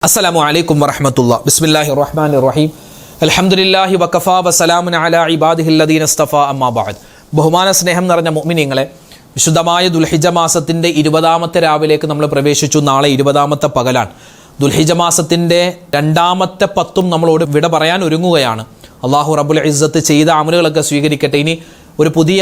അസ്സലാമു അലൈക്കും വറഹ്മത്തുള്ളാഹി ബിസ്മില്ലാഹിർ റഹ്മാനിർ റഹീം അൽഹംദുലില്ലാഹി വഖഫാ വസലാമുൻ അലാ ഇബാദിഹില്ലദീന ഇസ്തഫാ അമ്മാ ബഅദ്. ബഹുമാന സ്നേഹം നിറഞ്ഞ മുഅ്മിനീങ്ങളെ, വിശുദ്ധമായ ദുൽഹിജ്ജ മാസത്തിൻ്റെ 20-ാമത്തെ രാവിലേക്ക് നമ്മൾ പ്രവേശിച്ചു. നാളെ 20-ാമത്തെ പകലാണ്. ദുൽഹിജ്ജ മാസത്തിൻ്റെ 2-ാമത്തെ 10 നമ്മളോട് വിട പറയാൻ ഒരുങ്ങുകയാണ്. അള്ളാഹു റബ്ബുൽ ഇസ്സത്ത് ചെയ്ത അമലുകളൊക്കെ സ്വീകരിക്കട്ടെ. ഇനി ഒരു പുതിയ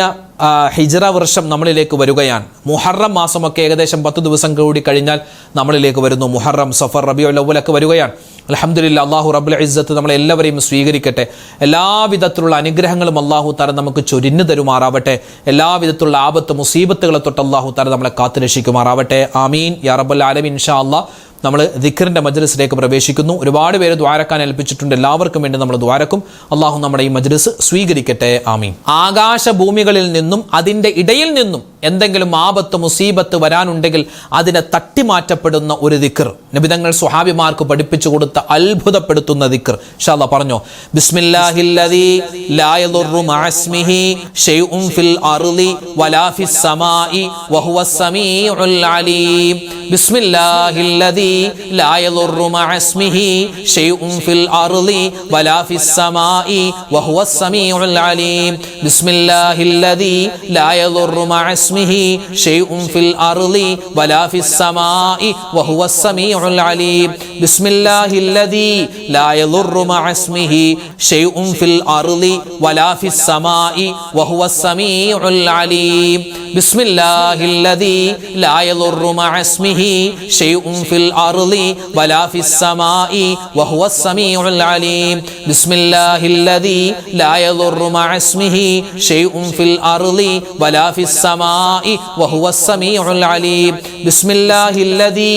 ഹിജ്റ വർഷം നമ്മളിലേക്ക് വരികയാണ്. മുഹറം മാസമൊക്കെ ഏകദേശം 10 ദിവസം കൂടി കഴിഞ്ഞാൽ നമ്മളിലേക്ക് വരുന്നു. മുഹറം, സഫർ, റബീഉൽ അവ്വലൊക്കെ വരികയാണ്. അൽഹംദുലില്ലാ, അള്ളാഹു റബ്ബുൽ ഇസ്സത്ത് നമ്മളെല്ലാവരെയും സ്വീകരിക്കട്ടെ. എല്ലാവിധത്തിലുള്ള അനുഗ്രഹങ്ങളും അള്ളാഹു തആല നമുക്ക് ചൊരിഞ്ഞു തരുമാറാവട്ടെ. എല്ലാവിധത്തിലുള്ള ആപത്ത് മുസീബത്തുകളെ തൊട്ട് അള്ളാഹു തആല നമ്മളെ കാത്തുരക്ഷിക്കുമാറാവട്ടെ. ആമീൻ യാ റബ്ബൽ ആലമീൻ. ഇൻഷാ അല്ലാഹ് നമ്മൾ ദിക്റിൻ്റെ മജ്ലിസിലേക്ക് പ്രവേശിക്കുന്നു. ഒരുപാട് പേര് ദ്വാരക്കാൻ ഏൽപ്പിച്ചിട്ടുണ്ട്. എല്ലാവർക്കും വേണ്ടി നമ്മൾ ദ്വാരക്കും. അള്ളാഹു നമ്മുടെ ഈ മജ്ലിസ് സ്വീകരിക്കട്ടെ. ആമീൻ. ആകാശഭൂമികളിൽ നിന്നും അതിൻ്റെ ഇടയിൽ നിന്നും എന്തെങ്കിലും ആപത്ത് മുസീബത്ത് വരാനുണ്ടെങ്കിൽ അതിനെ തട്ടിമാറ്റപ്പെടുന്ന ഒരു ദിക്ർ നബിതങ്ങൾ സ്വഹാബിമാർക്ക് പഠിപ്പിച്ചു കൊടുത്ത അത്ഭുതപ്പെടുത്തുന്ന ദിക്ർ. ഇൻഷാ അല്ലാഹ് പറഞ്ഞോ. ബിസ്മില്ലാഹില്ലദീ ലാ യദുറു മഅസ്മിഹി ശൈഉൻ ഫിൽ അർളി വലാ ഫിസ് സമാഇ വഹുവസ് സമീഉൽ അലീം. ബിസ്മില്ലാഹില്ലദീ ലാ യദുറു മഅസ്മിഹി ശൈഉൻ ഫിൽ അർളി വലാ ഫിസ് സമാഇ വഹുവസ് സമീഉൽ അലീം. ബിസ്മില്ലാഹില്ലദീ ലാ യദുറു മഅസ്മിഹി ശൈഉൻ ഫിൽ അർളി വലാ ഫിസ് സമാഇ വഹുവസ് സമീഉൽ അലീം. ബിസ്മില്ലാഹില്ലദീ ലാ യദുറു മഅസ്മിഹി ശൈഉൻ ഫിൽ അർളി വലാ ഫിസ് സമാഇ വഹുവസ് സമീഉൽ അലീം. ബിസ്മില്ലാഹില്ലദീ ലാ യദുറു മഅസ്മിഹി ശൈഉൻ ഫിൽ അർളി വലാ ഫിസ് സമാഇ വഹുവസ് സമീഉൽ അലീം. ബിസ്മില്ലാഹില്ലദീ ലാ യദുറു മഅസ്മിഹി ശൈഉൻ ഫിൽ അർളി വലാ ഫിസ് സമാഇ വഹുവസ് സമീഉൽ അലീം. ബിസ്മില്ലാഹില്ലദീ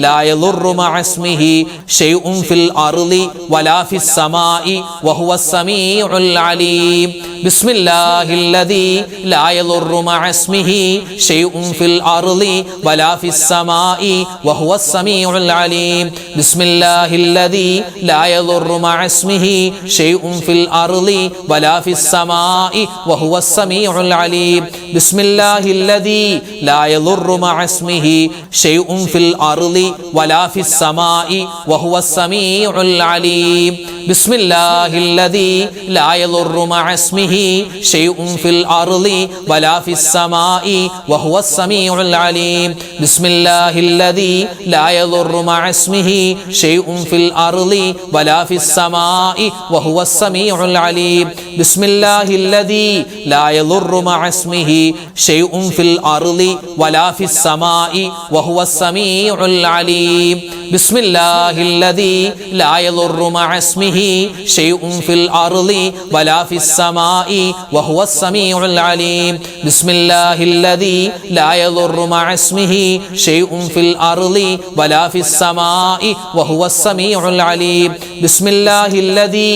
ലാ യദുറു മഅസ്മിഹി ശൈഉൻ ഫിൽ അർളി വലാ ഫിസ് സമാഇ വഹുവസ് സമീഉൽ അലീം. ബിസ്മില്ലാഹില്ലദീ ലാ യദുറു മഅസ്മിഹി ശൈഉൻ ഫിൽ അർളി വലാ ഫിസ് സമാഇ വഹുവസ് സമീഉൽ അലീം. ബിസ്മില്ലാഹില്ലദീ ലാ യദുറു മഅസ്മിഹി ശൈഉൻ ഫിൽ അർളി വലാ ഫിസ് സമാഇ വഹുവസ് സമീഉൽ അലീം. ബിസ്മില്ലാഹില്ലദീ ലാ യദുറു മഅസ്മിഹി ശൈഉൻ ഫിൽ അർളി വലാ ഫിസ് സമാഇ വഹുവസ് സമീഉൽ അലീം. ബിസ്മില്ലാഹില്ലദീ ലാ യദുറു മഅസ്മിഹി ശൈഉൻ ഫിൽ അർളി വലാ ഫിസ് സമാഇ വഹുവസ് സമീഉൽ അലീം. ബിസ്മില്ലാഹില്ലദീ ലാ യദുറു മഅസ്മിഹി ശൈഉൻ ഫിൽ അർളി വലാ ഫിസ് സമാഇ വഹുവസ് സമീഉൽ അലീം. ബിസ്മില്ലാഹില്ലദീ ലാ യദുറു മഅസ്മിഹി ശൈഉൻ ഫിൽ അർളി വലാ ഫിസ് സമാഇ വഹുവസ് സമീഉൽ അലീം. ബിസ്മില്ലാഹില്ലദീ ലാ യദുറു മഅസ്മിഹി ശൈഉൻ ഫിൽ അർളി വലാ ഫിസ് സമാഇ വഹുവസ് സമീഉൽ അലീം. ബിസ്മില്ലാഹില്ലദീ ലാ യദുറു മഅസ്മിഹി ശൈഉൻ ഫിൽ അർളി വലാ ഫിസ് സമാഇ വഹുവസ് സമീഉൽ അലീം. ബിസ്മില്ലാഹില്ലദീ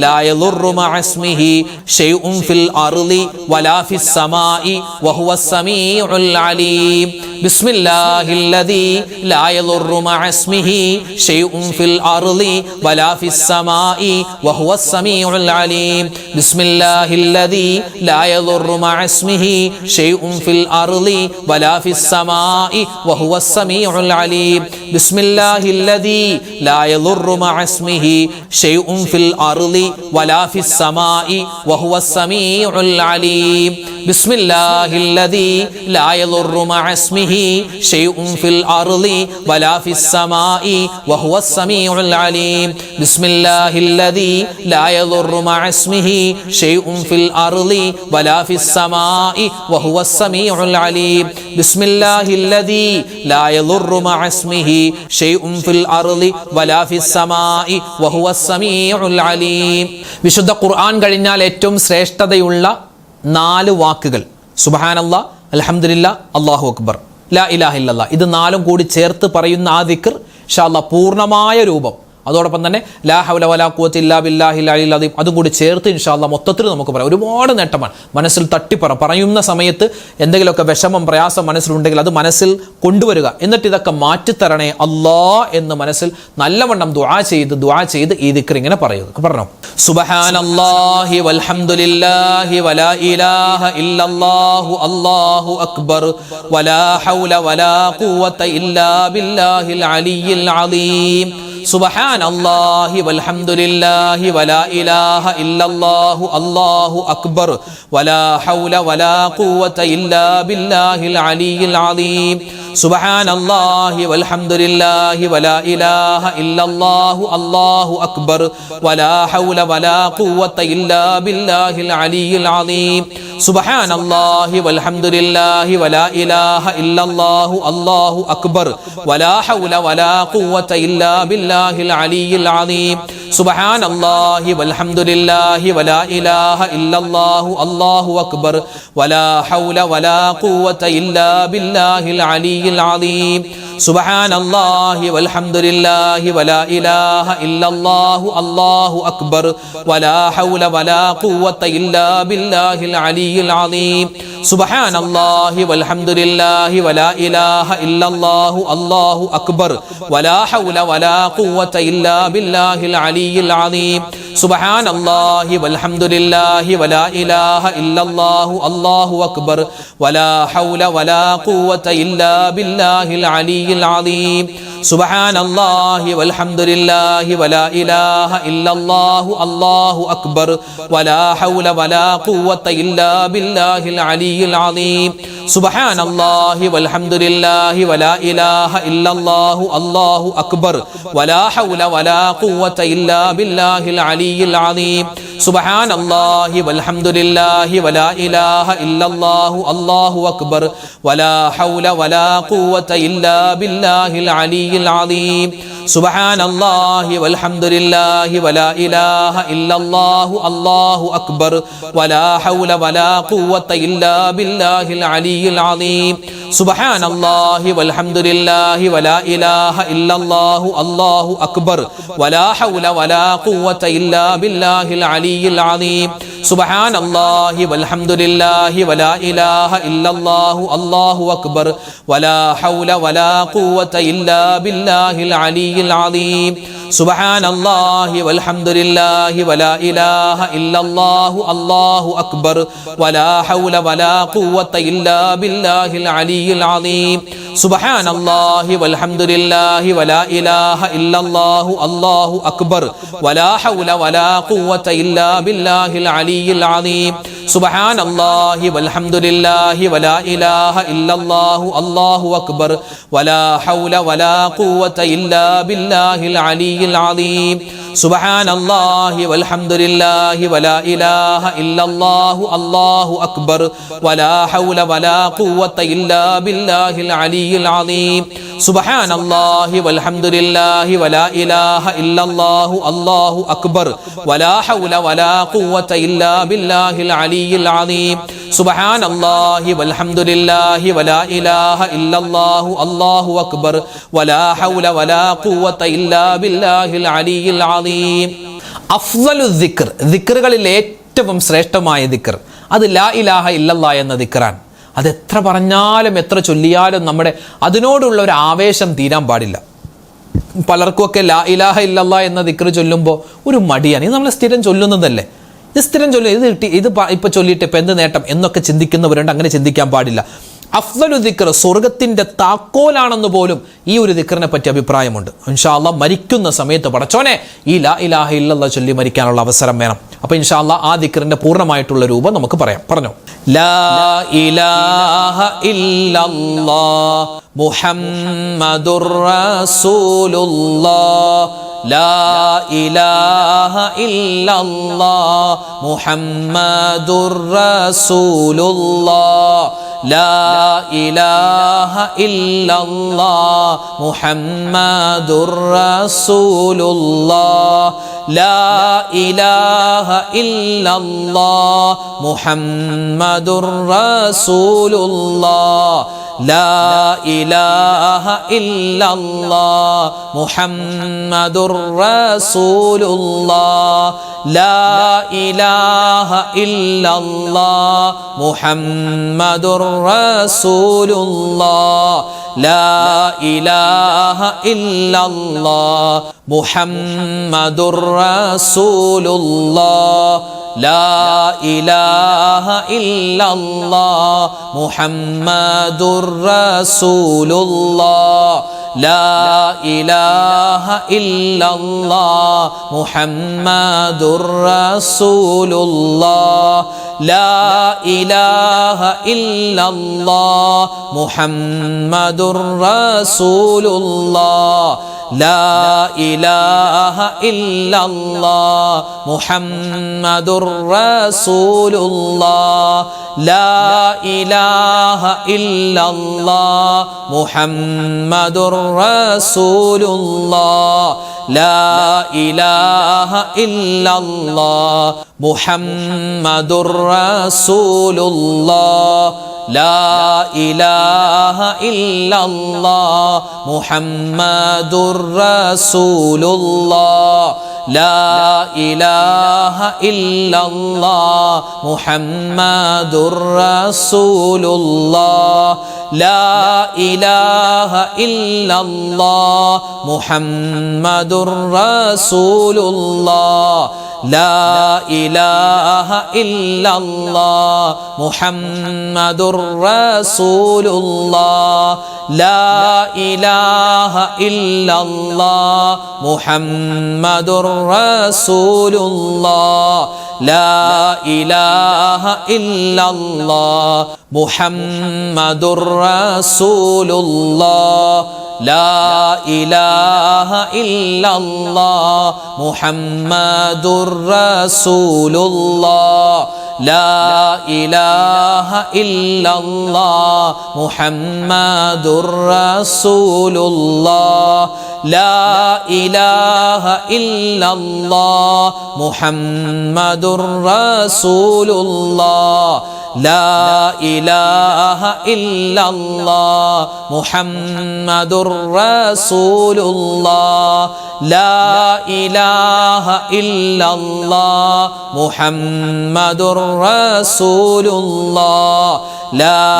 ലാ യദുറു മഅസ്മിഹി ശൈഉൻ ഫിൽ അർളി വലാ ഫിസ് സമാഇ വഹുവസ് സമീഉൽ അലീം. ബിസ്മില്ലാഹില്ലദീ ലാ യദുറു മഅസ്മിഹി ശൈഉൻ ഫിൽ അർളി വലാ ഫിസ് സമാഇ വഹുവസ് സമീഉൽ അലീം. ബിസ്മില്ലാഹില്ലദീ ലാ യദുറു മഅസ്മിഹി ശൈഉൻ ഫിൽ അർളി വലാ ഫിസ് സമാഇ വഹുവസ് സമീഉൽ അലീം. ബിസ്മില്ലാഹില്ലദീ ലാ യദുറു മഅസ്മിഹി ശൈഉൻ ഫിൽ അർളി വലാ ഫിസ് സമാഇ വഹുവസ് സമീഉൽ അലീം. ബിസ്മില്ലാഹില്ലദീ ലാ യദുറു മഅസ്മിഹി ശൈഉൻ ഫിൽ അർളി വലാ ഫിസ് സമാഇ വഹുവസ് സമീഉൽ അലീം. ബിസ്മില്ലാഹില്ലദീ ലാ യദുറു മഅസ്മിഹി ശൈഉൻ ഫിൽ അർളി വലാ ഫിസ് സമാഇ വഹുവസ് സമീഉൽ അലീം. ബിസ്മില്ലാഹില്ലദീ ലാ യദുറു മഅസ്മിഹി ശൈഉൻ ഫിൽ അർളി വലാ ഫിസ് സമാഇ വഹുവസ് സമീഉൽ അലീം. വിശുദ്ധ ഖുർആൻ കഴിഞ്ഞാൽ ഏറ്റവും ശ്രേഷ്ഠതയുള്ള 4 വാക്കുകൾ സുബ്ഹാനല്ലാഹ്, അൽഹംദുലില്ലാഹ്, അല്ലാഹു അക്ബർ, ലാ ഇലാഹ ഇല്ലല്ലാഹ്. ഇത് 4ഉം കൂടി ചേർത്ത് പറയുന്ന ആ ദിക്ർ ഇൻഷാ അല്ലാഹ് പൂർണ്ണമായ രൂപം, അതോടൊപ്പം തന്നെ ലാ ഹൗല വലാ ഖുവത ഇല്ലാ ബില്ലാഹിൽ അലിയിൽ അദീം അതും കൂടി ചേർത്ത് ഇൻഷാ അല്ലാഹ് മൊത്തത്തിൽ നമുക്ക് പറയാം. ഒരുപാട് നേട്ടമാണ്. മനസ്സിൽ പറയുന്ന സമയത്ത് എന്തെങ്കിലുമൊക്കെ വിഷമം പ്രയാസം മനസ്സിലുണ്ടെങ്കിൽ അത് മനസ്സിൽ കൊണ്ടുവരിക. എന്നിട്ട് ഇതൊക്കെ മാറ്റിത്തരണേ അല്ലാ എന്ന് മനസ്സിൽ നല്ലവണ്ണം ദുആ ചെയ്ത് ഈ ദിക്ർ ഇങ്ങനെ പറയുക. പറഞ്ഞോ. സുബ്ഹാനല്ലാഹി വൽഹംദുലില്ലാഹി വലാ ഇലാഹ ഇല്ലല്ലാഹു അല്ലാഹു അക്ബർ വലാ ഹൗല വലാ ഖുവത ഇല്ലാ ബില്ലാഹിൽ അലിയിൽ അദീം സുബ്ഹാനല്ലാഹി വൽഹംദുലില്ലാഹി വലാ ഇലാഹ ഇല്ലല്ലാഹു അല്ലാഹു അക്ബർ വലാ ഹൗല വലാ ഖുവത ഇല്ലാ ബില്ലാഹിൽ അലിയിൽ അലീം സുബ്ഹാനല്ലാഹി വൽഹംദുലില്ലാഹി വലാ ഇലാഹ ഇല്ലല്ലാഹു അല്ലാഹു അക്ബർ വലാ ഹൗല വലാ ഖുവത ഇല്ലാ ബില്ലാഹിൽ അലിയിൽ അലീം സുബ്ഹാനല്ലാഹി വൽഹംദുലില്ലാഹി വലാ ഇലാഹ ഇല്ലല്ലാഹു അല്ലാഹു അക്ബർ വലാ ഹൗല വലാ ഖുവത ഇല്ലാ ബില്ലാഹിൽ അലിയിൽ അലീം സുബ്ഹാനല്ലാഹി വൽഹംദുലില്ലാഹി വലാ ഇലാഹ ഇല്ലല്ലാഹു അല്ലാഹു അക്ബർ വലാ ഹൗല വലാ ഖുവത ഇല്ലാ ബില്ലാഹിൽ അലിയിൽ അലീം സുബ്ഹാനല്ലാഹി വൽഹംദുലില്ലാഹി വലാ ഇലാഹ ഇല്ലല്ലാഹു അല്ലാഹു അക്ബർ വലാ ഹൗല വലാ ഖുവത ഇല്ലാ ബില്ലാഹിൽ അലിയിൽ അലീം സുബ്ഹാനല്ലാഹി വൽഹംദുലില്ലാഹി വലാ ഇലാഹ ഇല്ലല്ലാഹു അല്ലാഹു അക്ബർ വലാ ഹൗല വലാ ഖുവത ഇല്ലാ ബില്ലാഹിൽ അലിയിൽ അലീം സുബ്ഹാനല്ലാഹി വൽഹംദുലില്ലാഹി വലാ ഇലാഹ ഇല്ലല്ലാഹു അല്ലാഹു അക്ബർ വലാ ഹൗല വലാ ഖുവത ഇല്ലാ ബില്ലാഹിൽ അലിയിൽ അലീം സുബ്ഹാനല്ലാഹി വൽഹംദുലില്ലാഹി വലാ ഇലാഹ ഇല്ലല്ലാഹു അല്ലാഹു അക്ബർ വലാ ഹൗല വലാ ഖുവത ഇല്ലാ ബില്ലാഹിൽ അലിയിൽ അലീം സുബ്ഹാനല്ലാഹി വൽഹംദുലില്ലാഹി വലാ ഇലാഹ ഇല്ലല്ലാഹു അല്ലാഹു അക്ബർ വലാ ഹൗല വലാ ഖുവത ഇല്ലാ ബില്ലാഹിൽ അലിയിൽ അലീം സുബ്ഹാനല്ലാഹി വൽഹംദുലില്ലാഹി വലാ ഇലാഹ ഇല്ലല്ലാഹു അല്ലാഹു അക്ബർ വലാ ഹൗല വലാ ഖുവത ഇല്ലാ ബില്ലാഹിൽ അലിയിൽ അലീം സുബ്ഹാനല്ലാഹി വൽഹംദുലില്ലാഹി വലാ ഇലാഹ ഇല്ലല്ലാഹു അല്ലാഹു അക്ബർ വലാ ഹൗല വലാ ഖുവത ഇല്ലാ ബില്ലാഹിൽ അലിയിൽ അലീം സുബ്ഹാനല്ലാഹി വൽഹംദുലില്ലാഹി വലാ ഇലാഹ ഇല്ലല്ലാഹു അല്ലാഹു അക്ബർ വലാ ഹൗല വലാ ഖുവത ഇല്ലാ ബില്ലാഹിൽ അലിയിൽ അലീം സുബ്ഹാനല്ലാഹി വൽഹംദുലില്ലാഹി വലാ ഇലാഹ ഇല്ലല്ലാഹു അല്ലാഹു അക്ബർ വലാ ഹൗല വലാ ഖുവത ഇല്ലാ ബില്ലാഹിൽ അലിയിൽ അലീം സുബ്ഹാനല്ലാഹി വൽഹംദുലില്ലാഹി വലാ ഇലാഹ ഇല്ലല്ലാഹു അല്ലാഹു അക്ബർ വലാ ഹൗല വലാ ഖുവത ഇല്ലാ ബില്ലാഹിൽ അലിയിൽ അലീം സുബ്ഹാനല്ലാഹി വൽഹംദുലില്ലാഹി വലാ ഇലാഹ ഇല്ലല്ലാഹു അല്ലാഹു അക്ബർ വലാ ഹൗല വലാ ഖുവത ഇല്ലാ ബില്ലാഹിൽ അലിയിൽ അലീം സുബ്ഹാനല്ലാഹി വൽഹംദുലില്ലാഹി വലാ ഇലാഹ ഇല്ലല്ലാഹു അല്ലാഹു അക്ബർ വലാ ഹൗല വലാ ഖുവത ഇല്ലാ ബില്ലാഹിൽ അലിയിൽ അലീം സുബ്ഹാനല്ലാഹി വൽഹംദുലില്ലാഹി വലാ ഇലാഹ ഇല്ലല്ലാഹു അല്ലാഹു അക്ബർ വലാ ഹൗല വലാ ഖുവത ഇല്ലാ ബില്ലാഹിൽ അലിയിൽ അലീം സുബ്ഹാനല്ലാഹി വൽഹംദുലില്ലാഹി വലാ ഇലാഹ ഇല്ലല്ലാഹു അല്ലാഹു അക്ബർ വലാ ഹൗല വലാ ഖുവത ഇല്ലാ ബില്ലാഹിൽ അലിയിൽ അലീം സുബ്ഹാനല്ലാഹി വൽഹംദുലില്ലാഹി വലാ ഇലാഹ ഇല്ലല്ലാഹു അല്ലാഹു അക്ബർ വലാ ഹൗല വലാ ഖുവത ഇല്ലാ ബില്ലാഹിൽ അലിയിൽ അലീം അഫ്ളലു ദിക്ർ, ദിക്റുകളിൽ ഏറ്റവും ശ്രേഷ്ഠമായ ദിക്ർ അത് ലാ ഇലാഹ ഇല്ലല്ലാഹ് എന്ന ദിക്റാണ്. അത് എത്ര പറഞ്ഞാലും എത്ര ചൊല്ലിയാലും നമ്മുടെ അതിനോടുള്ള ഒരു ആവേശം തീരാൻ പാടില്ല. പലർക്കുമൊക്കെ ലാ ഇലാഹ ഇല്ലല്ലാഹ് എന്ന ദിക്ർ ചൊല്ലുമ്പോൾ ഒരു മടിയാണ്. ഇത് നമ്മൾ സ്ഥിരം ചൊല്ലുന്നതല്ലേ, ഇത് സ്ഥിരം ചൊല്ലും, ഇത് കിട്ടി, ഇത് ഇപ്പം ചൊല്ലിയിട്ട് ഇപ്പം എന്ത് നേട്ടം എന്നൊക്കെ ചിന്തിക്കുന്നവരുണ്ട്. അങ്ങനെ ചിന്തിക്കാൻ പാടില്ല. അഫ്ളലു ദിക്ർ, സ്വർഗത്തിൻ്റെ താക്കോലാണെന്ന് പോലും ഈ ഒരു ദിക്റിനെ പറ്റി അഭിപ്രായമുണ്ട്. ഇൻഷാ അല്ലാഹ് മരിക്കുന്ന സമയത്ത് പടച്ചോനെ ഈ ലാ ഇലാഹ ഇല്ലല്ലാഹ് ചൊല്ലി മരിക്കാനുള്ള അവസരം വേണം. അപ്പോൾ ഇൻഷാ അല്ലാഹ് ആ ദിക്റിന്റെ പൂർണ്ണമായിട്ടുള്ള രൂപം നമുക്ക് പറയാം. പറഞ്ഞോ, ലാ ഇലാഹ ഇല്ലല്ലാഹ് മുഹമ്മദുർ റസൂലുള്ളാഹ് ലാ ഇലാഹ ഇല്ലല്ലാഹ് മുഹമ്മദുർ റസൂലുള്ളാഹ് ലാ ഇലാഹ ഇല്ലല്ലാഹ് മുഹമ്മദുർ റസൂലുള്ളാഹ് ലാ ഇലാഹ ഇല്ലല്ലാഹ് മുഹമ്മദുർ റസൂലുള്ളാഹ് ലാ ഇലാഹ ഇല്ലല്ലാഹ് മുഹമ്മദുർ റസൂലുള്ളാഹ് ലാ ഇലാഹ ഇല്ലല്ലാഹ് മുഹമ്മദുർ റസൂലുള്ളാഹ് ലാ ഇലാഹ ഇല്ലല്ലാഹ് മുഹമ്മദുർ റസൂലുള്ളാഹ് ലാ ഇലാഹ ഇല്ലല്ലാഹ് മുഹമ്മദുർ റസൂലുള്ളാഹ് لا إله إلا الله محمد رسول الله لا إله إلا الله محمد رسول الله لا إله إلا الله محمد رسول الله لا إله إلا الله محمد رسول الله لا إله إلا الله محمد رسول الله لا إله إلا الله محمد رسول الله لا إله إلا الله محمد رسول الله لا إله إلا الله محمد رسول الله لا إله إلا الله محمد رسول الله لا إله إلا الله محمد رسول الله لا إله إلا الله محمد رسول الله لا إله إلا الله محمد رسول الله لا إله إلا الله محمد رسول الله لا إله إلا الله محمد رسول الله لا إله إلا الله محمد رسول الله لا إله إلا الله محمد رسول الله لا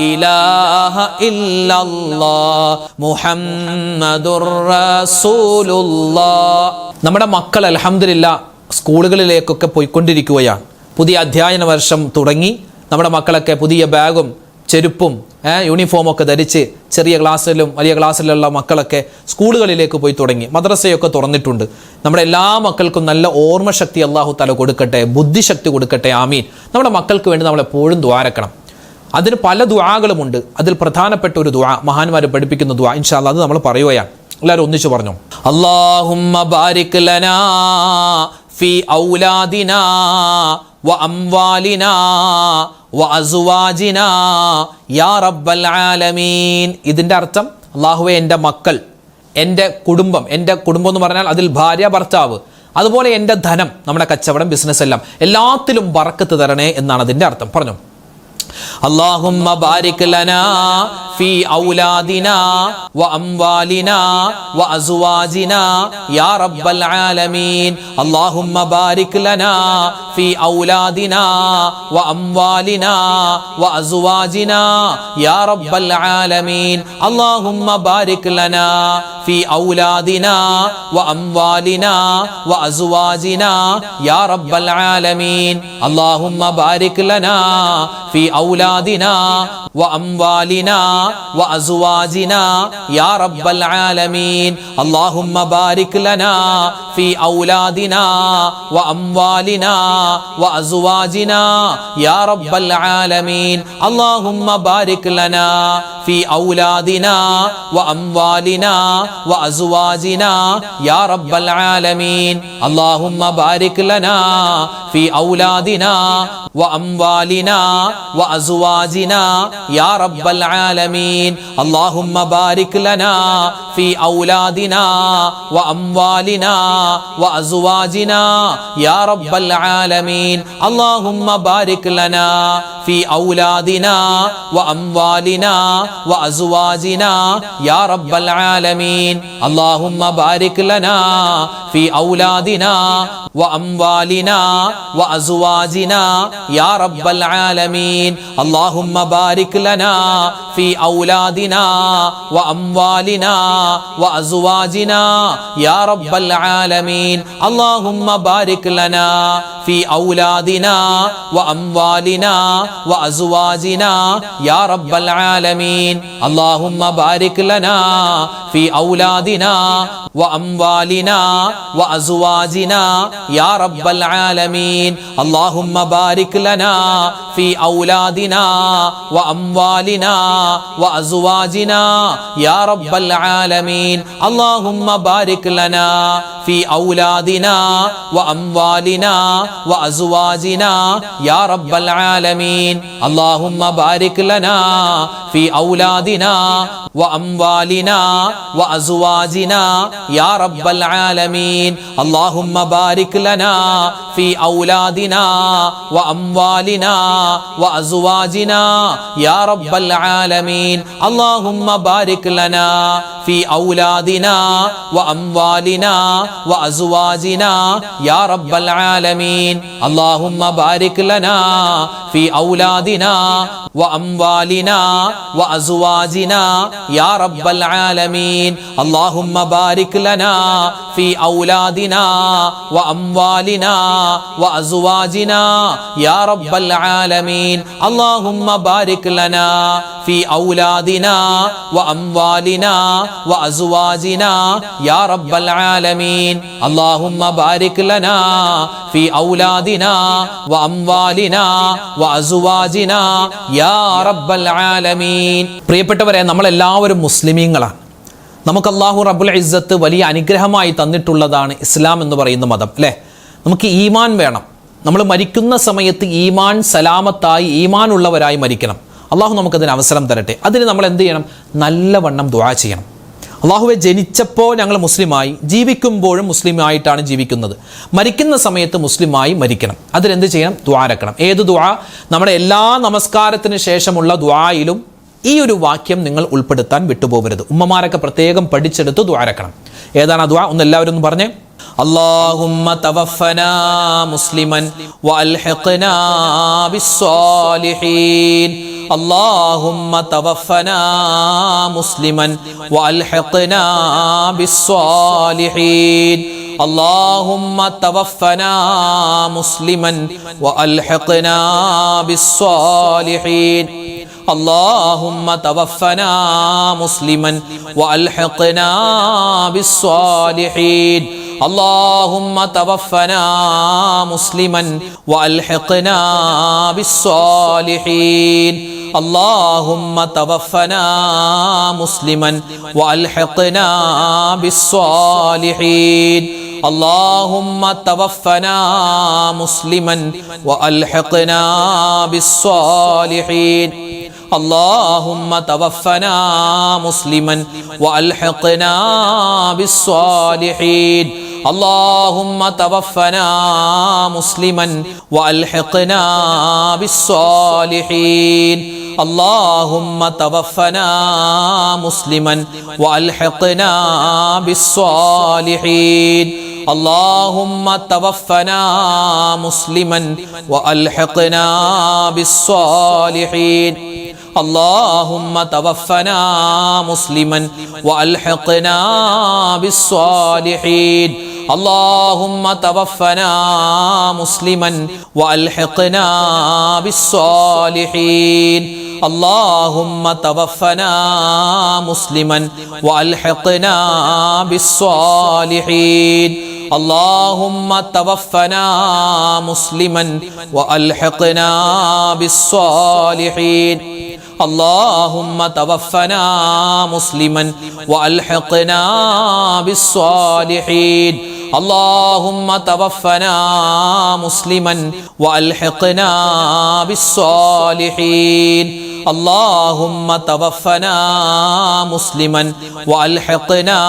إله إلا الله محمد رسول الله നമ്മുടെ മക്കൾ അൽഹംദുലില്ലാഹ് സ്കൂളുകളിലേക്കൊക്കെ പോയിക്കൊണ്ടിരിക്കുകയാണ്. പുതിയ അധ്യയന വർഷം തുടങ്ങി. നമ്മുടെ മക്കളൊക്കെ പുതിയ ബാഗും ചെരുപ്പും യൂണിഫോമൊക്കെ ധരിച്ച് ചെറിയ ക്ലാസ്സിലും വലിയ ക്ലാസ്സിലുള്ള മക്കളൊക്കെ സ്കൂളുകളിലേക്ക് പോയി തുടങ്ങി. മദ്രസയൊക്കെ തുറന്നിട്ടുണ്ട്. നമ്മുടെ എല്ലാ മക്കൾക്കും നല്ല ഓർമ്മശക്തി അല്ലാഹു തആല കൊടുക്കട്ടെ, ബുദ്ധിശക്തി കൊടുക്കട്ടെ. ആമീൻ. നമ്മുടെ മക്കൾക്ക് വേണ്ടി നമ്മൾ എപ്പോഴും ദുആരക്കണം. അതിന് പല ദുആകളുമുണ്ട്. അതിൽ പ്രധാനപ്പെട്ട ഒരു ദുആ മഹാന്മാർ പഠിപ്പിക്കുന്ന ദുആ, ഇൻഷാ അല്ലാഹ് അത് നമ്മൾ പറയുകയാണ്. എല്ലാവരും ഒന്നിച്ചു പറഞ്ഞു. അല്ലാഹുമ്മ ബാരിക് ലനാ ഫി ഔലാദിനാ വ അംവാലിനാ വ അസ്വാജിനാ യാ റബ്ബൽ ആലമീൻ. ഇതിൻ്റെ അർത്ഥം, അല്ലാഹുവേ എൻ്റെ മക്കൾ, എൻ്റെ കുടുംബം എന്ന് പറഞ്ഞാൽ അതിൽ ഭാര്യ ഭർത്താവ്, അതുപോലെ എൻ്റെ ധനം, നമ്മുടെ കച്ചവടം, ബിസിനസ് എല്ലാം, എല്ലാത്തിലും ബറക്കത്ത് തരണേ എന്നാണ് അതിൻ്റെ അർത്ഥം. പറഞ്ഞു. اللهم بارك لنا في أولادنا وأموالنا وأزواجنا يا رب العالمين. اللهم بارك لنا في أولادنا وأموالنا وأزواجنا يا رب العالمين. اللهم بارك لنا في أولادنا وأموالنا وأزواجنا يا رب العالمين. اللهم بارك لنا في أولادنا وأموالنا وأزواجنا يا رب العالمين. اللهم بارك لنا في أولادنا وأموالنا وأزواجنا يا رب العالمين. اللهم بارك لنا في أولادنا وأموالنا وأزواجنا يا رب العالمين. اللهم بارك لنا في أولادنا وأموالنا وأزواجنا يا رب العالمين. اللهم بارك لنا في أولادنا وأموالنا وأزواجنا يا رب العالمين. اللهم بارك لنا في أولادنا وأموالنا وأزواجنا يا رب العالمين. العالمين اللهم بارك لنا في أولادنا وأموالنا وأزواجنا يا رب العالمين اللهم بارك لنا في أولادنا وأموالنا وأزواجنا يا رب العالمين اللهم بارك لنا في أولادنا وأموالنا وأزواجنا يا رب العالمين اللهم بارك لنا في أولادنا وأموالنا وأزواجنا يا رب العالمين اللهم بارك لنا في أولادنا وأموالنا وأزواجنا يا رب العالمين اللهم بارك لنا في أولادنا وأموالنا وأزواجنا يا رب العالمين اللهم بارك لنا في أولادنا وأموالنا وأزواجنا يا رب العالمين اللهم بارك لنا في أولادنا وأموالنا وأزواجنا يا رب العالمين اللهم بارك لنا في أولادنا وأموالنا وأزواجنا يا رب العالمين اللهم بارك لنا في أولادنا وأموالنا وأزواجنا يا رب العالمين اللهم بارك لنا في أولادنا وأموالنا وأزواجنا يا رب العالمين اللهم بارك لنا في أولادنا وأموالنا وأزواجنا يا رب العالمين اللهم بارك لنا في أولادنا وأموالنا وأزواجنا يا رب العالمين പ്രിയപ്പെട്ടവരെ നമ്മളെല്ലാവരും മുസ്ലിമീങ്ങളാണ് നമുക്ക് അല്ലാഹു റബ്ബുൽ ഇസ്സത്ത് വലിയ അനുഗ്രഹമായി തന്നിട്ടുള്ളതാണ് ഇസ്ലാം എന്ന് പറയുന്ന മതം അല്ലേ നമുക്ക് ഈമാൻ വേണം നമ്മൾ മരിക്കുന്ന സമയത്ത് ഈമാൻ സലാമത്തായി ഈമാൻ ഉള്ളവരായി മരിക്കണം അല്ലാഹു നമുക്കതിന് അവസരം തരട്ടെ അതിന് നമ്മൾ എന്ത് ചെയ്യണം നല്ലവണ്ണം ദുആ ചെയ്യണം അല്ലാഹുവേ ജനിച്ചപ്പോൾ ഞങ്ങൾ മുസ്ലിമായി ജീവിക്കുമ്പോഴും മുസ്ലിമായിട്ടാണ് ജീവിക്കുന്നത് മരിക്കുന്ന സമയത്ത് മുസ്ലിമായി മരിക്കണം അതിനെന്ത് ചെയ്യണം ദുആ രക്കണം ഏത് ദുആ നമ്മുടെ എല്ലാ നമസ്കാരത്തിന് ശേഷമുള്ള ദുആയിലും ഈ ഒരു വാക്യം നിങ്ങൾ ഉൾപ്പെടുത്താൻ വിട്ടുപോകരുത് ഉമ്മമാരൊക്കെ പ്രത്യേകം പഠിച്ചെടുത്ത് ദുആ രക്കണം ഏതാണ് ആ ദുആ ഒന്ന് എല്ലാവരും ഒന്ന് പറഞ്ഞേ اللهم توفنا مسلما والحقنا بالصالحين اللهم توفنا مسلما والحقنا بالصالحين اللهم توفنا مسلما والحقنا بالصالحين اللهم توفنا مسلما والحقنا بالصالحين اللهم توفنا مسلما والحقنا بالصالحين اللهم توفنا مسلما والحقنا بالصالحين اللهم توفنا مسلما والحقنا بالصالحين اللهم توفنا مسلما والحقنا بالصالحين اللهم توفنا مسلما والحقنا بالصالحين اللهم توفنا مسلما والحقنا بالصالحين اللهم توفنا مسلما والحقنا بالصالحين اللهم توفنا مسلما والحقنا بالصالحين اللهم توفنا مسلما والحقنا بالصالحين اللهم توفنا مسلما والحقنا بالصالحين اللهم توفنا مسلما والحقنا بالصالحين اللهم توفنا مسلما والحقنا بالصالحين اللهم توفنا مسلما والحقنا بالصالحين اللهم توفنا مسلما والحقنا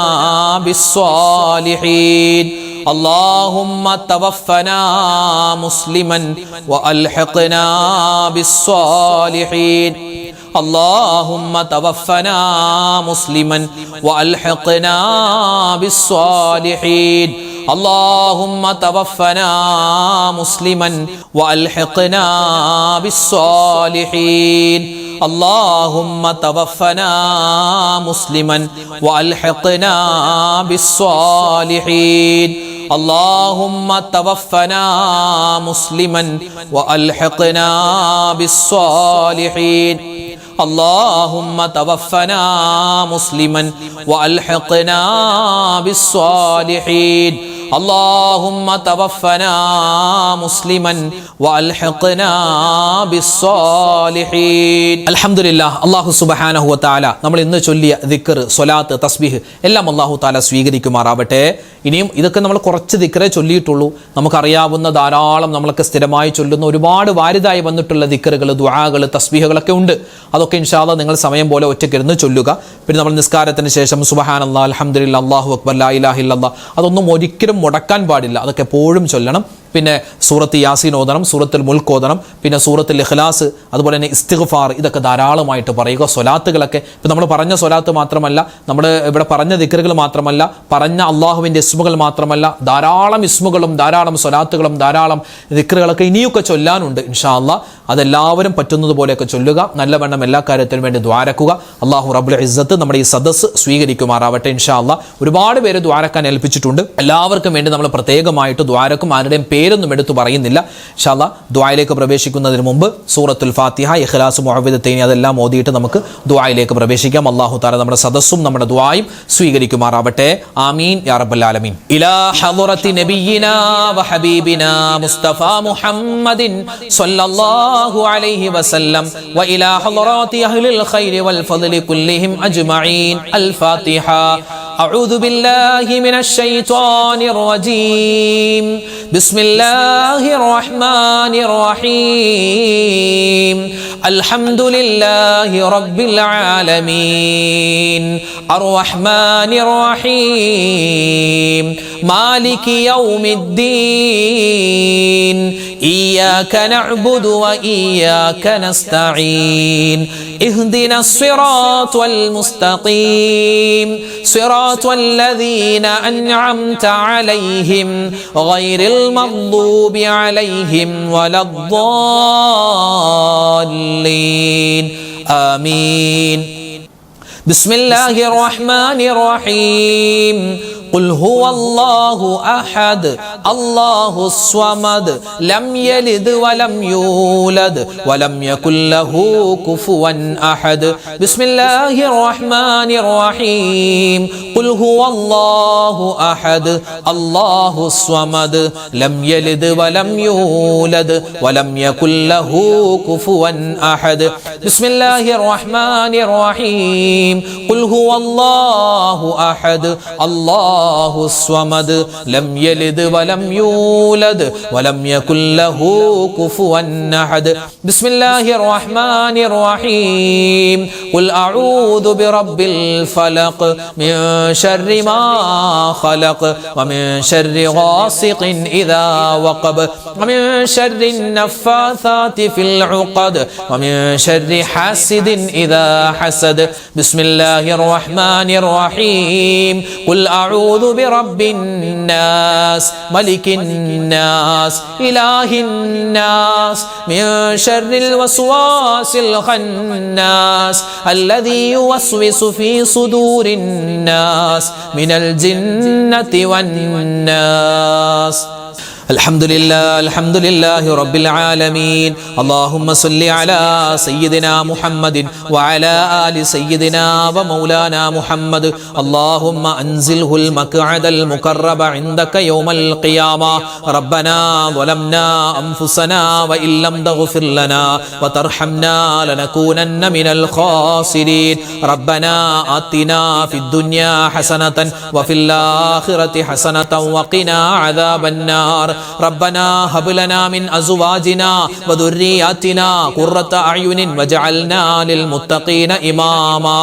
بالصالحين اللهم توفنا مسلما والحقنا بالصالحين اللهم توفنا مسلما وألحقنا بالصالحين اللهم توفنا مسلما وألحقنا بالصالحين اللهم توفنا مسلما وألحقنا بالصالحين اللهم توفنا مسلما وألحقنا بالصالحين اللهم توفنا مسلما وألحقنا بالصالحين اللهم توفنا مسلما وألحقنا بالصالحين الحمد لله അല്ലാഹു സുബ്ഹാനഹു വ തആല നമ്മൾ ഇന്ന് ചൊല്ലിയ ദിക്ർ സ്വലാത്ത് തസ്ബീഹ് എല്ലാം അല്ലാഹു തആല സ്വീകരിക്കുമാറാവട്ടെ. ഇനിയും ഇതൊക്കെ നമ്മൾ കുറച്ച് ദിക്റേ ചൊല്ലിയിട്ടുള്ളൂ. നമുക്കറിയാവുന്ന ധാരാളം നമ്മളൊക്കെ സ്ഥിരമായി ചൊല്ലുന്ന ഒരുപാട് വാരിതായി വന്നിട്ടുള്ള ദിക്റുകൾ ദുആകൾ തസ്ബീഹുകളൊക്കെ ഉണ്ട്. അതൊക്കെ ഇൻഷാ അല്ലാഹ് നിങ്ങൾ സമയം പോലെ ഒറ്റയ്ക്കിരുന്ന് ചൊല്ലുക. പിന്നെ നമ്മൾ നിസ്കാരത്തിന് ശേഷം സുബ്ഹാനല്ലാഹ് അൽഹംദുലില്ലാഹ് അല്ലാഹു അക്ബർ ലാ ഇലാഹ ഇല്ലല്ലാഹ് അതൊന്നും ഒരിക്കലും മുടക്കാൻ പാടില്ല. അതൊക്കെ എപ്പോഴും ചൊല്ലണം. പിന്നെ സൂറത്ത് യാസീൻ ഓതണം, സൂറത്തുൽ മുൽക്ക് ഓതണം, പിന്നെ സൂറത്തുൽ ഇഖ്ലാസ്, അതുപോലെ തന്നെ ഇസ്തിഗ്ഫാർ, ഇതൊക്കെ ധാരാളമായിട്ട് പറയുക. സ്വലാത്തുകളൊക്കെ ഇപ്പം നമ്മൾ പറഞ്ഞ സ്വലാത്ത് മാത്രമല്ല, നമ്മൾ ഇവിടെ പറഞ്ഞ ദിക്റുകൾ മാത്രമല്ല, പറഞ്ഞ അള്ളാഹുവിൻ്റെ ഇസ്മുകൾ മാത്രമല്ല, ധാരാളം ഇസ്മുകളും ധാരാളം സ്വലാത്തുകളും ധാരാളം ദിക്റുകളൊക്കെ ഇനിയൊക്കെ ചൊല്ലാനുണ്ട്. ഇൻഷാ അല്ലാഹ് അതെല്ലാവരും പറ്റുന്നത് പോലെയൊക്കെ ചൊല്ലുക. നല്ലവണ്ണം എല്ലാ കാര്യത്തിനും വേണ്ടി ദ്വാരക്കുക. അള്ളാഹു റബ്ബുൽ ഇസ്സത്ത് നമ്മുടെ ഈ സദസ്സ് സ്വീകരിക്കുമാറാവട്ടെ. ഇൻഷാ അല്ലാഹ് ഒരുപാട് പേര് ദ്വാരക്കാൻ ഏൽപ്പിച്ചിട്ടുണ്ട്. എല്ലാവർക്കും വേണ്ടി നമ്മൾ പ്രത്യേകമായിട്ട് ദ്വാരക്കും. ആരുടെയും പേരൊന്നും എടുത്തു പറയുന്നില്ല. ഇൻഷാ അല്ലാഹ് ദുആയിലേക്ക് പ്രവേശിക്കുന്നതിന് മുമ്പ് സൂറത്തുൽ ഫാത്തിഹ, ഇഖ്ലാസ്, മുഅവ്വിദത്തൈനി അതെല്ലാം ഓതിയിട്ട് നമുക്ക് ദുആയിലേക്ക് പ്രവേശിക്കാം. അല്ലാഹു തആല നമ്മുടെ സദസ്സും നമ്മുടെ ദുആയും സ്വീകരിക്കുമാറാവട്ടെ. ആമീൻ യാ റബ്ബൽ ആലമീൻ. ഇലാ ഹളറത്തി നബിയിനാ വഹബീബിനാ മുസ്തഫ മുഹമ്മദിൻ സ്വല്ലല്ലാഹു അലൈഹി വസല്ലം വഇലാ ഹളറാത്തി അഹ്ലിൽ ഖൈരി വൽ ഫദ്ലി കുല്ലിഹിം അജ്മഈൻ. അൽ ഫാത്തിഹ. أعوذ بالله من الشيطان الرجيم. بسم الله الرحمن الرحيم. الحمد لله رب العالمين الرحمن الرحيم مالك يوم الدين إياك نعبد وإياك نستعين اهدنا الصراط المستقيم صراط الذين أنعمت عليهم غير المغضوب عليهم ولا الضالين آمين. بسم الله الرحمن الرحيم. قل هو الله أحد الله الصمد لم يلد ولم يولد ولم يكن له كفوا أحد. بسم الله الرحمن الرحيم. قل هو الله أحد الله الصمد لم يلد ولم يولد ولم يكن له كفوا أحد. بسم الله الرحمن الرحيم. قل هو الله أحد الله الصمد لم يلد ولم يولد ولم يكن له كفوا أحد. بسم الله الرحمن الرحيم. قل أعوذ برب الفلق من شر ما خلق ومن شر غاسق إذا وقب ومن شر النفاثات في العقد ومن شر حاسد إذا حسد. بسم الله الرحمن الرحيم. قل أعوذ برب الناس ملك الناس إله الناس من شر الوسواس الخناس الذي يوسوس في صدور الناس من الجنة والناس. الحمد لله رب العالمين. اللهم صل على سيدنا محمد وعلى آل سيدنا ومولانا محمد. اللهم أنزله المقعد المقرب عندك يوم القيامة. ربنا ظلمنا أنفسنا وإن لم تغفر لنا وترحمنا لنكونن من الخاسرين. ربنا آتنا في الدنيا حسنة وفي الآخرة حسنة وقنا عذاب النار. റബ്ബനാ ഹബ് ലനാ മിൻ അസ്വാജിനാ വദുർരിയാതിനാ ഖുർറത അയുനിൻ വജഅൽനാ ലിൽ മുത്തഖീന ഇമാമാ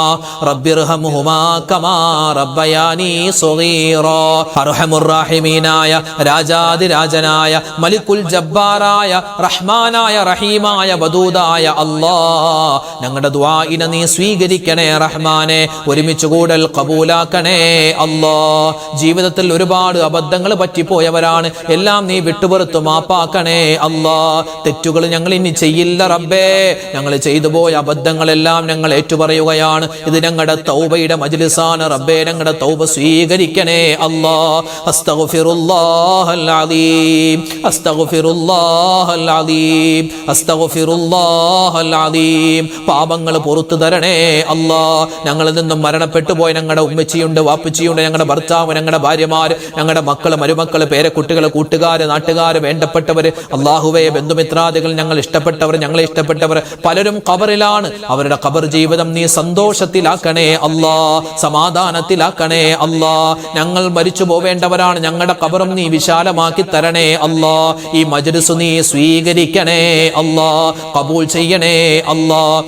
റബ്ബിർഹംഹുമാ കമാ റബ്ബയാനി സഗീറാ. അർഹമുർ റഹീമീനായ രാജാതിരാജനായ മലിക്കുൽ ജബ്ബാറായ റഹ്മാനായ റഹീമായ വദൂദായ അല്ലാഹ്, ഞങ്ങളുടെ ദുആഇനെ നീ സ്വീകരിക്കണേ റഹ്മാനെ. ഒരുമിച്ച് കൂടൽ ഖബൂലാക്കണേ അല്ലാഹ്. ജീവിതത്തിൽ ഒരുപാട് അബദ്ധങ്ങൾ പറ്റിപ്പോയവരാണ്, എല്ലാം നീ വിട്ടുപുറത്തു മാപ്പാക്കണേ അല്ലാഹ്. തെറ്റുകൾ ഞങ്ങൾ ഇനി ചെയ്യില്ല റബ്ബേ. ഞങ്ങൾ ചെയ്തു പോയ അബദ്ധങ്ങളെല്ലാം ഞങ്ങൾ ഏറ്റുപറയുകയാണ്. ഇത് ഞങ്ങളുടെ തൗബയുടെ മജ്ലിസാണ് റബ്ബേ. ഞങ്ങളുടെ തൗബ സ്വീകരിക്കണേ അല്ലാഹ്. അസ്തഗ്ഫിറുല്ലാഹൽ അലീം, അസ്തഗ്ഫിറുല്ലാഹൽ അലീം, അസ്തഗ്ഫിറുല്ലാഹൽ അലീം. പാപങ്ങൾ പുറത്തു തരണേ അല്ലാഹ്. ഞങ്ങളിൽ നിന്നും മരണപ്പെട്ടു പോയ ഞങ്ങളുടെ ഉമ്മച്ചിയുണ്ട്, വാപ്പച്ചിയുണ്ട്, ഞങ്ങളുടെ ഭർത്താവ്, ഞങ്ങളുടെ ഭാര്യമാർ, ഞങ്ങളുടെ മക്കൾ, മരുമക്കൾ, പേരക്കുട്ടികൾ, കൂട്ടുകാർ, നാട്ടുകാർ, വേണ്ടപ്പെട്ടവർ, അല്ലാഹുവേ, ബന്ധുമിത്രാദികൾ, ഞങ്ങൾ ഇഷ്ടപ്പെട്ടവർ, ഞങ്ങളെ ഇഷ്ടപ്പെട്ടവർ പലരും ഖബറിലാണ്. അവരുടെ ഖബർ ജീവിതം നീ സന്തോഷത്തിലാക്കണേ അല്ലാഹ്, സമാധാനത്തിലാക്കണേ അല്ലാഹ്. ഞങ്ങൾ മരിച്ചു പോവേണ്ടവരാണ്, ഞങ്ങളുടെ ഖബറും നീ വിശാലമാക്കി തരണേ അല്ലാഹ്. ഈ മജ്ലിസ് നീ സ്വീകരിക്കണേ അല്ലാഹ്, ഖബൂൽ ചെയ്യണേ അല്ലാഹ്.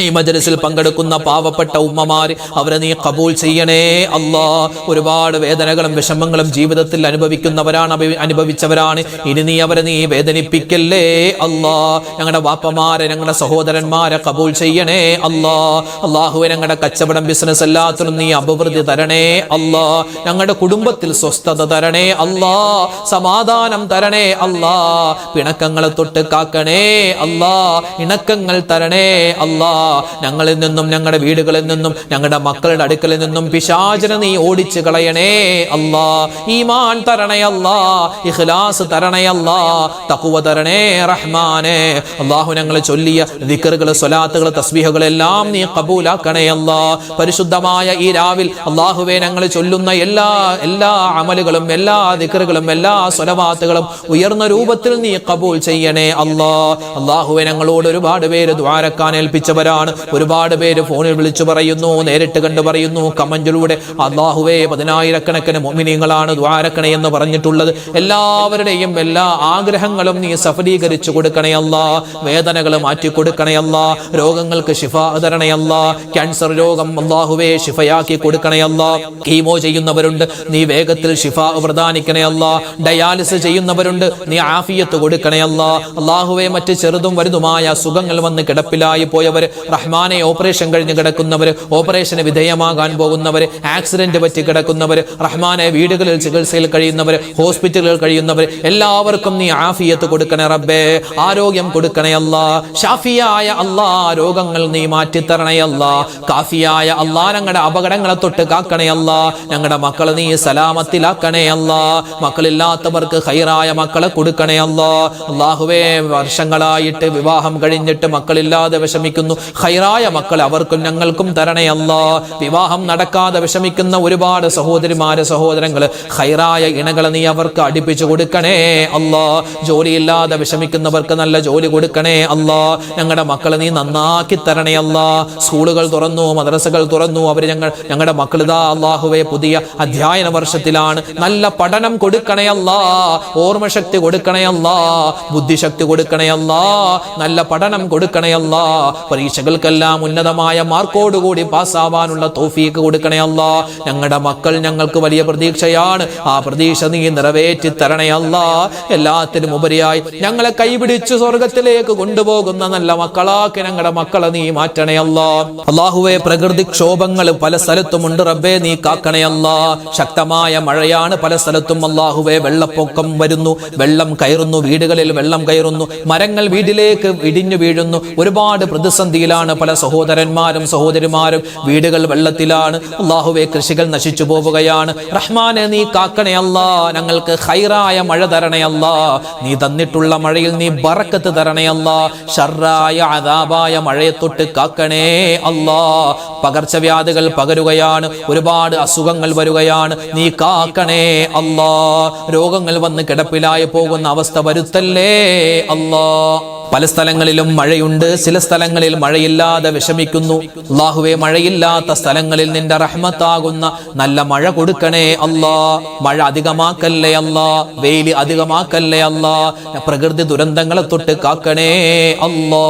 ഈ മജ്ലിസിൽ പങ്കെടുക്കുന്ന പാവപ്പെട്ട ഉമ്മമാർ, അവരെ നീ ഖബൂൽ ചെയ്യണേ അല്ലാഹ്. ഒരുപാട് വേദനകളും വിഷമങ്ങളും ജീവിതത്തിൽ അനുഭവിച്ചവരാണ്. ഇനി നീ അവരെ നീ വേദനിപ്പിക്കല്ലേ അല്ലാഹ്. ഞങ്ങളുടെ വാപ്പമാരെ, ഞങ്ങളുടെ സഹോദരന്മാരെ ഖബൂൽ ചെയ്യണേ അല്ലാഹ്. അല്ലാഹുവേ, ഞങ്ങളുടെ കച്ചവടം, ബിസിനസ് എല്ലാത്തിനും നീ അഭിവൃദ്ധി തരണേ അല്ലാഹ്. ഞങ്ങളുടെ കുടുംബത്തിൽ സ്വസ്ഥത തരണേ അല്ലാഹ്, സമാധാനം തരണേ അല്ലാഹ്. പിണക്കങ്ങളെ തൊട്ട് കാക്കണേ അല്ലാഹ്, ഇണക്കങ്ങൾ തരണേ അല്ലാഹ്. ഞങ്ങളിൽ നിന്നും, ഞങ്ങളുടെ വീടുകളിൽ നിന്നും, ഞങ്ങളുടെ മക്കളുടെ അടുക്കലിൽ നിന്നും പിശാചിനെ നീ ഓടിച്ചു കളയണേ അല്ലാഹ്. ഈമാൻ തരണേ അല്ലാഹ്, ഇഖ്ലാസ് തരണേ അല്ലാഹ്, തഖ്വ തരണേ റഹ്മാനേ. അല്ലാഹു, ഞങ്ങൾ ചൊല്ലിയ ദിക്റുകൾ, സ്വലാത്തുകൾ, തസ്ബീഹുകൾ എല്ലാം നീ ഖബൂലാക്കണേ അല്ലാഹ്. പരിശുദ്ധമായ ഈ രാവിൽ അല്ലാഹുവേ, ഞങ്ങൾ ചൊല്ലുന്ന എല്ലാ അമലുകളും, എല്ലാ ദിക്റുകളും, എല്ലാ സ്വലവാത്തുകളും ഉയർന്ന രൂപത്തിൽ നീ ഖബൂൽ ചെയ്യണേ അല്ലാഹ്. അല്ലാഹുവേ, ഞങ്ങളോട് ഒരുപാട് പേര് ദുആരക്കാൻ ഏൽപ്പിച്ചവരാണ്. ഒരുപാട് പേര് ഫോണിൽ വിളിച്ചു പറയുന്നു, നേരിട്ട് കണ്ടു പറയുന്നു, കമന്റിലൂടെ. അല്ലാഹുവേ, 10,000-കണക്കിന് മുഅ്മിനീങ്ങളാണ് ദുആരക്കണേ എന്ന് പറഞ്ഞിട്ടുള്ളത്. എല്ലാവരുടെയും എല്ലാ ആഗ്രഹങ്ങളും നീ സഫലീകരിച്ചു കൊടുക്കണേ അല്ലാഹ്. വേദനകൾ മാറ്റി കൊടുക്കണേ അല്ലാഹ്. രോഗങ്ങൾക്ക് ശിഫാ തരണേ അല്ലാഹ്. ക്യാൻസർ രോഗം അല്ലാഹുവേ ശിഫയാക്കി കൊടുക്കണേ അല്ലാഹ്. കീമോ ചെയ്യുന്നവരുണ്ട്, നീ വേഗത്തിൽ ശിഫാ പ്രദാനിക്കണേ അല്ലാഹ്. ഡയാലിസിസ് ചെയ്യുന്നവരുണ്ട്, നീ ആഫിയത്ത് കൊടുക്കണേ അല്ലാഹ്. അല്ലാഹുവേ, മറ്റ് ചെറുതും വലുതുമായ അസുഖങ്ങൾ വന്ന് കിടപ്പിലായി പോയവർ, റഹ്മാനെ, ഓപ്പറേഷൻ കഴിഞ്ഞ് കിടക്കുന്നവർ, ഓപ്പറേഷന് വിധേയമാകാൻ പോകുന്നവർ, ആക്സിഡന്റ് പറ്റി കിടക്കുന്നവർ, റഹ്മാനെ, വീടുകളിൽ ചികിത്സയിൽ കഴിയുന്നവർ, ഹോസ്പിറ്റലുകളിൽ കഴിയുന്നവർ, എല്ലാവർക്കും നീ ആഫിയത്ത് കൊടുക്കണേ റബ്ബേ. ആരോഗ്യം കൊടുക്കണേ അല്ലാഹ്. ഷാഫിയായ അല്ലാഹ്, രോഗങ്ങൾ നീ മാറ്റിത്തരണേ അല്ലാഹ്. കാഫിയായ അല്ലാഹ്, ഞങ്ങളുടെ അപകടങ്ങളെ തൊട്ട് കാക്കണേ അല്ലാഹ്. ഞങ്ങളുടെ മക്കളെ നീ സലാമത്തിലാക്കണേ അല്ലാഹ്. മക്കളില്ലാത്തവർക്ക് ഖൈറായ മക്കളെ കൊടുക്കണേ അല്ലാഹ്. അല്ലാഹുവേ, വർഷങ്ങളായിട്ട് വിവാഹം കഴിഞ്ഞിട്ട് മക്കളില്ലാതെ വിഷമിക്കുന്നു, ഖൈറായ മക്കളെ അവർക്കും ഞങ്ങൾക്കും തരണേ അല്ലാഹ്. വിവാഹം നടക്കാതെ വിഷമിക്കുന്ന ഒരുപാട് സഹോദരിമാരെ, സഹോദരങ്ങള്, ഖൈറായ ഇണകളെ നീ അവർക്ക് അടുപ്പിച്ചു കൊടുക്കണേ അല്ലാഹ്. ജോലിയില്ലാതെ വിഷമിക്കുന്നവർക്ക് നല്ല ജോലി കൊടുക്കണേ അല്ലാഹ്. ഞങ്ങളുടെ മക്കളെ നീ നന്നാക്കി തരണേ അല്ലാഹ്. സ്കൂളുകൾ തുറന്നു, മദ്രസകൾ തുറന്നു, അവര് ഞങ്ങളുടെ മക്കളിതാ അല്ലാഹുവേ പുതിയ അധ്യയന വർഷത്തിലാണ്. നല്ല പഠനം കൊടുക്കണേ അല്ലാഹ്. ഓർമ്മശക്തി കൊടുക്കണേ അല്ലാഹ്. ബുദ്ധിശക്തി കൊടുക്കണേ അല്ലാഹ്. നല്ല പഠനം കൊടുക്കണേ അല്ലാഹ്. പരീക്ഷകൾക്കെല്ലാം ഉന്നതമായ മാർക്കോടുകൂടി പാസ്സാവാനുള്ള തൗഫീഖ് കൊടുക്കണേ അല്ലാഹ്. ഞങ്ങളുടെ മക്കൾ ഞങ്ങൾക്ക് വലിയ പ്രതീക്ഷയാണ്. ആ പ്രതീക്ഷ നീ നിറവേറ്റി തരണേ അല്ലാഹ്. എല്ലാത്തിനും ഉപരിയായി ഞങ്ങളെ കൈപിടിച്ച് സ്വർഗത്തിലേക്ക് കൊണ്ടുപോകുന്ന നല്ല മക്കളാക്കി ഞങ്ങളുടെ മക്കളെ നീ മാറ്റണേ അല്ലാഹ്. അല്ലാഹുവേ, പ്രകൃതിക്ഷോഭങ്ങൾ പല സ്ഥലത്തുമുണ്ട് റബ്ബേ, നീ കാക്കണേ അല്ലാഹ്. ശക്തമായ മഴയാണ് പല സ്ഥലത്തും അല്ലാഹുവേ. വെള്ളപ്പൊക്കം വരുന്നു, വെള്ളം കയറുന്നു, വീടുകളിൽ വെള്ളം കയറുന്നു, മരങ്ങൾ വീട്ടിലേക്ക് ഇടിഞ്ഞു വീഴുന്നു. ഒരുപാട് പ്രതിസന്ധിയിലാണ് പല സഹോദരന്മാരും സഹോദരിമാരും. വീടുകൾ വെള്ളത്തിലാണ് അല്ലാഹുവേ. കൃഷികൾ നശിച്ചു പോവുകയാണ്. റഹ്മാനെ, നീ കാക്കണേ അല്ലാഹ്. ഞങ്ങൾക്ക് ഖൈറായ മഴ തരണേ അല്ലാഹ്. നീ തന്നിട്ടുള്ള മഴയിൽ നീ ബറക്കത്ത് തരണേ അല്ലാഹ്. ശർറായ അദാബായ മഴയെ തൊട്ട് കാക്കണേ അല്ലാഹ്. പകർച്ചവ്യാധികൾ പകരുകയാണ്, ഒരുപാട് അസുഖങ്ങൾ വരികയാണ്, നീ കാക്കണേ അല്ലാഹ്. രോഗങ്ങൾ വന്ന് കിടപ്പിലായി പോകുന്ന അവസ്ഥ വരുത്തല്ലേ അല്ലാഹ്. പല സ്ഥലങ്ങളിലും മഴയുണ്ട്, ചില സ്ഥലങ്ങളിൽ മഴയില്ലാതെ വിഷമിക്കുന്നു. അല്ലാഹുവേ, മഴയില്ലാത്ത സ്ഥലങ്ങളിൽ നിന്റെ റഹ്മത്താകുന്ന നല്ല മഴ കൊടുക്കണേ അല്ലാ. മഴ അധികമാക്കല്ലേ അല്ലാ, വെയിൽ അധികമാക്കല്ലേ അല്ലാ. പ്രകൃതി ദുരന്തങ്ങളെ തൊട്ട് കാക്കണേ അല്ലാ.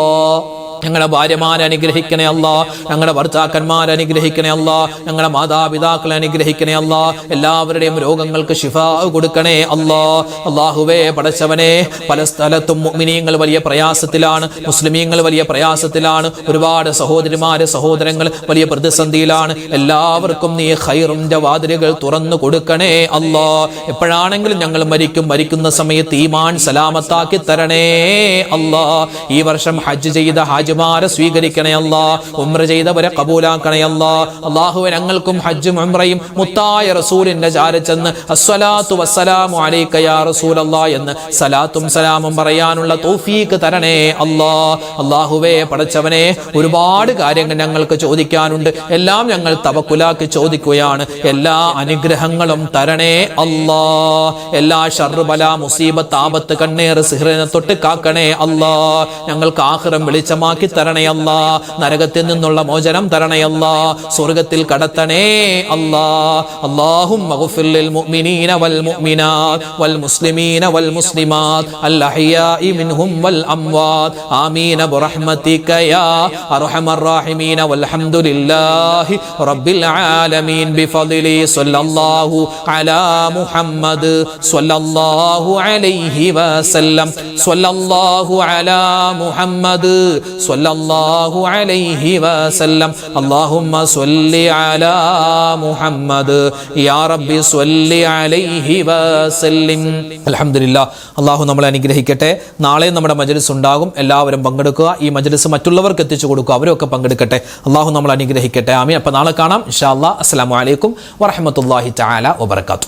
ഞങ്ങളുടെ ഭാര്യമാരെ അനുഗ്രഹിക്കണേ അല്ലാ, ഞങ്ങളുടെ ഭർത്താക്കന്മാരെ അനുഗ്രഹിക്കണേ അല്ലാ, ഞങ്ങളുടെ മാതാപിതാക്കളെ അനുഗ്രഹിക്കണേ അല്ലാ. എല്ലാവരുടെയും രോഗങ്ങൾക്ക് ശിഫാ കൊടുക്കണേ അല്ലാ. അല്ലാഹുവേ, പടച്ചവനെ, പല സ്ഥലത്തും മുഅ്മിനീങ്ങൾ വലിയ പ്രയാസത്തിലാണ്, മുസ്ലിമീങ്ങൾ വലിയ പ്രയാസത്തിലാണ്. ഒരുപാട് സഹോദരിമാര് സഹോദരങ്ങൾ വലിയ പ്രതിസന്ധിയിലാണ്. എല്ലാവർക്കും നീ ഖൈറിന്റെ വാതിലുകൾ തുറന്നു കൊടുക്കണേ അല്ലാ. എപ്പോഴാണെങ്കിലും ഞങ്ങൾ മരിക്കുന്ന സമയത്ത് ഈമാൻ സലാമത്താക്കി തരണേ അല്ലാ. ഈ വർഷം ഹജ്ജ് ചെയ്ത ഹാജിമാരെ സ്വീകരിക്കണേ അല്ലാ, ഉംറ ചെയ്തവരെ കബൂലാക്കണേ അല്ലാ. അല്ലാഹുവേ, ഞങ്ങൾക്കും ഹജ്ജും ഉംറയും മുത്തായ റസൂലിന്റെ ചാരച്ചെന്ന് അസ്സലാത്തു വസ്സലാമു അലൈക യാ റസൂലല്ലാഹ് എന്ന് സലാത്തും സലാമും പറയാനുള്ള തൗഫീഖ് തരണേ അല്ലാ. അല്ലാഹുവേ, പടച്ചവനെ, ഒരുപാട് കാര്യങ്ങൾ ഞങ്ങൾക്ക് ചോദിക്കാനുണ്ട്. എല്ലാം ഞങ്ങൾ തവക്കുലാക്കി ചോദിക്കുകയാണ്. എല്ലാ അനുഗ്രഹങ്ങളും തരണേ അല്ലാ. എല്ലാ ഷർറ് ബല മുസീബത്ത് ആപത്ത് കണ്ണേറ് സിഹ്റിനെ തൊട്ട് കാക്കണേ അല്ലാ. ഞങ്ങൾക്ക് ആഖിറം വെളിച്ചമാക്കി തരണേ അല്ലാ. നരകത്തിൽ നിന്നുള്ള മോചനം തരണേ അല്ലാ. സ്വർഗ്ഗത്തിൽ കടത്തണേ അല്ലാ. അല്ലാഹുമ്മ ഗ്ഫിർ ലിൽ മുഅ്മിനീന വൽ മുഅ്മിനാത്ത് വൽ മുസ്ലിമീന വൽ മുസ്ലിമാത്ത് അൽ അഹ്യാഇ മിൻഹും വൽ അംവാത്ത് ആമീൻ ബിറഹ്മതിക യാ അർഹമർ റഹീമീൻ വൽഹംദുലില്ലാഹി റബ്ബിൽ ആലമീൻ ബിഫദ്ലി സ്വല്ലല്ലാഹു അലാ മുഹമ്മദ് സ്വല്ലല്ലാഹു അലൈഹി വസല്ലം സ്വല്ലല്ലാഹു അലാ മുഹമ്മദ് സ്വല്ലല്ലാഹു അലൈഹി വസല്ലം. അല്ലാഹുമ്മ സ്വല്ലി അലാ മുഹമ്മദ് യാ റബ്ബി സ്വല്ലി അലൈഹി വസല്ലം. അൽഹംദുലില്ലാഹ്. അല്ലാഹു നമ്മളെ അനുഗ്രഹിക്കട്ടെ. നാളെ നമ്മുടെ മജ്ലിസ് ഉണ്ടാകും, എല്ലാവരും പങ്കെടുക്കുക. ഈ മജ്ലിസ് മറ്റുള്ളവർക്ക് എത്തിച്ചു കൊടുക്കുക, അവരൊക്കെ പങ്കെടുക്കട്ടെ. അല്ലാഹു നമ്മളെ അനുഗ്രഹിക്കട്ടെ. ആമീൻ. അപ്പോൾ നാളെ കാണാം ഇൻഷാ അല്ലാഹ്. അസ്സലാമു അലൈക്കും വറഹ്മത്തുള്ളാഹി തആല വബറകാതുഹു.